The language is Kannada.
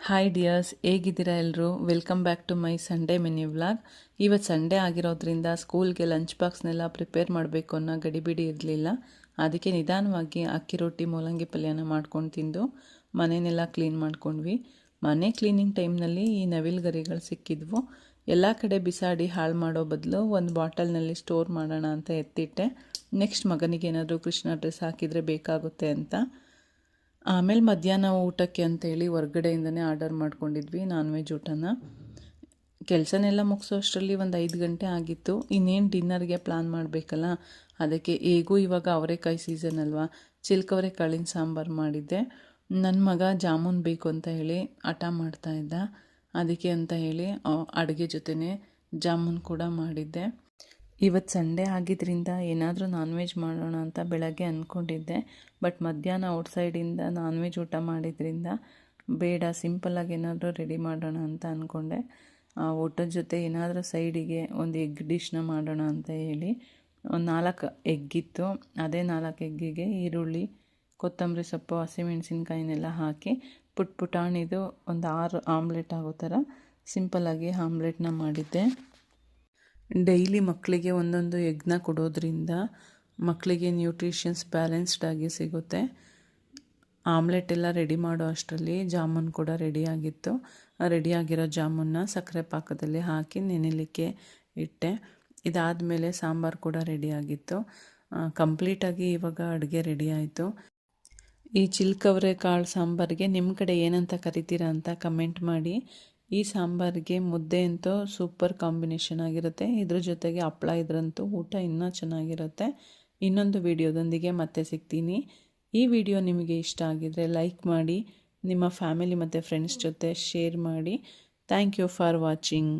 ಹಾಯ್ ಡಿಯರ್ಸ್, ಹೇಗಿದ್ದೀರಾ ಎಲ್ಲರೂ? Welcome back to my Sunday mini vlog. ಇವತ್ತು ಸಂಡೇ ಆಗಿರೋದ್ರಿಂದ ಸ್ಕೂಲ್ಗೆ ಲಂಚ್ ಬಾಕ್ಸ್ನೆಲ್ಲ ಪ್ರಿಪೇರ್ ಮಾಡಬೇಕು ಅನ್ನೋ ಗಡಿಬಿಡಿ ಇರಲಿಲ್ಲ. ಅದಕ್ಕೆ ನಿಧಾನವಾಗಿ ಅಕ್ಕಿ ರೊಟ್ಟಿ ಮೂಲಂಗಿ ಪಲ್ಯನ ಮಾಡ್ಕೊಂಡು ತಿಂದು ಮನೆಯನ್ನೆಲ್ಲ ಕ್ಲೀನ್ ಮಾಡ್ಕೊಂಡ್ವಿ. ಮನೆ ಕ್ಲೀನಿಂಗ್ ಟೈಮ್ನಲ್ಲಿ ಈ ನವಿಲು ಗರಿಗಳು ಸಿಕ್ಕಿದ್ವು. ಎಲ್ಲ ಕಡೆ ಬಿಸಾಡಿ ಹಾಳು ಮಾಡೋ ಬದಲು ಒಂದು ಬಾಟಲ್ನಲ್ಲಿ ಸ್ಟೋರ್ ಮಾಡೋಣ ಅಂತ ಎತ್ತಿಟ್ಟೆ. ನೆಕ್ಸ್ಟ್ ಮಗನಿಗೆ ಏನಾದರೂ ಕೃಷ್ಣ ಡ್ರೆಸ್ ಹಾಕಿದರೆ ಬೇಕಾಗುತ್ತೆ ಅಂತ. ಆಮೇಲೆ ಮಧ್ಯಾಹ್ನ ಊಟಕ್ಕೆ ಅಂತೇಳಿ ಹೊರ್ಗಡೆಯಿಂದನೇ ಆರ್ಡರ್ ಮಾಡ್ಕೊಂಡಿದ್ವಿ ನಾನ್ ವೆಜ್ ಊಟನ. ಕೆಲಸನೆಲ್ಲ ಮುಗಿಸೋ ಅಷ್ಟರಲ್ಲಿ ಒಂದು 5 ಗಂಟೆ ಆಗಿತ್ತು. ಇನ್ನೇನು ಡಿನ್ನರ್ಗೆ ಪ್ಲ್ಯಾನ್ ಮಾಡಬೇಕಲ್ಲ, ಅದಕ್ಕೆ ಹೇಗೂ ಇವಾಗ ಅವರೆಕಾಯಿ ಸೀಸನ್ ಅಲ್ವಾ, ಚಿಲ್ಕವರೆಕಾಳಿನ ಸಾಂಬಾರು ಮಾಡಿದ್ದೆ. ನನ್ನ ಮಗ ಜಾಮೂನ್ ಬೇಕು ಅಂತ ಹೇಳಿ ಹಠ ಮಾಡ್ತಾಯಿದ್ದ. ಅದಕ್ಕೆ ಅಂತ ಹೇಳಿ ಅಡುಗೆ ಜೊತೆನೇ ಜಾಮೂನ್ ಕೂಡ ಮಾಡಿದ್ದೆ. ಇವತ್ತು ಸಂಡೇ ಆಗಿದ್ದರಿಂದ ಏನಾದರೂ ನಾನ್ ವೆಜ್ ಮಾಡೋಣ ಅಂತ ಬೆಳಗ್ಗೆ ಅಂದ್ಕೊಂಡಿದ್ದೆ. ಬಟ್ ಮಧ್ಯಾಹ್ನ ಔಟ್ಸೈಡಿಂದ ನಾನ್ ವೆಜ್ ಊಟ ಮಾಡಿದ್ರಿಂದ ಬೇಡ, ಸಿಂಪಲ್ಲಾಗಿ ಏನಾದರೂ ರೆಡಿ ಮಾಡೋಣ ಅಂತ ಅಂದ್ಕೊಂಡೆ. ಊಟದ ಜೊತೆ ಏನಾದರೂ ಸೈಡಿಗೆ ಒಂದು ಎಗ್ ಡಿಶ್ನ ಮಾಡೋಣ ಅಂತ ಹೇಳಿ ಒಂದು 4 ಎಗ್ಗಿತ್ತು. ಅದೇ 4 ಎಗ್ಗಿಗೆ ಈರುಳ್ಳಿ, ಕೊತ್ತಂಬರಿ ಸೊಪ್ಪು, ಹಸಿಮೆಣಸಿನ್ಕಾಯಿನೆಲ್ಲ ಹಾಕಿ ಪುಟಾಣಿದು ಒಂದು 6 ಆಮ್ಲೆಟ್ ಆಗೋ ಥರ ಸಿಂಪಲ್ಲಾಗಿ ಆಮ್ಲೆಟ್ನ ಮಾಡಿದ್ದೆ. ಡೈಲಿ ಮಕ್ಕಳಿಗೆ ಒಂದೊಂದು ಎಗ್ನ ಕೊಡೋದ್ರಿಂದ ಮಕ್ಕಳಿಗೆ ನ್ಯೂಟ್ರಿಷನ್ಸ್ ಬ್ಯಾಲೆನ್ಸ್ಡಾಗಿ ಸಿಗುತ್ತೆ. ಆಮ್ಲೆಟ್ ಎಲ್ಲ ರೆಡಿ ಮಾಡೋ ಅಷ್ಟರಲ್ಲಿ ಜಾಮೂನ್ ಕೂಡ ರೆಡಿಯಾಗಿತ್ತು. ರೆಡಿಯಾಗಿರೋ ಜಾಮೂನ್ನ ಸಕ್ಕರೆ ಪಾಕದಲ್ಲಿ ಹಾಕಿ ನೆನೆಲಿಕ್ಕೆ ಇಟ್ಟೆ. ಇದಾದಮೇಲೆ ಸಾಂಬಾರು ಕೂಡ ರೆಡಿಯಾಗಿತ್ತು. ಕಂಪ್ಲೀಟಾಗಿ ಇವಾಗ ಅಡುಗೆ ರೆಡಿ ಆಯಿತು. ಈ ಚಿಲ್ಕವರೆಕಾಳು ಸಾಂಬಾರಿಗೆ ನಿಮ್ಮ ಕಡೆ ಏನಂತ ಕರಿತೀರಾ ಅಂತ ಕಮೆಂಟ್ ಮಾಡಿ. ಈ ಸಾಂಬಾರಿಗೆ ಮುದ್ದೆ ಅಂತೂ ಸೂಪರ್ ಕಾಂಬಿನೇಷನ್ ಆಗಿರುತ್ತೆ. ಇದ್ರ ಜೊತೆಗೆ ಹಪ್ಪಳ ಇದ್ರಂತೂ ಊಟ ಇನ್ನೂ ಚೆನ್ನಾಗಿರುತ್ತೆ. ಇನ್ನೊಂದು ವಿಡಿಯೋದೊಂದಿಗೆ ಮತ್ತೆ ಸಿಗ್ತೀನಿ. ಈ ವಿಡಿಯೋ ನಿಮಗೆ ಇಷ್ಟ ಆಗಿದರೆ ಲೈಕ್ ಮಾಡಿ, ನಿಮ್ಮ ಫ್ಯಾಮಿಲಿ ಮತ್ತು ಫ್ರೆಂಡ್ಸ್ ಜೊತೆ ಶೇರ್ ಮಾಡಿ. Thank you for watching.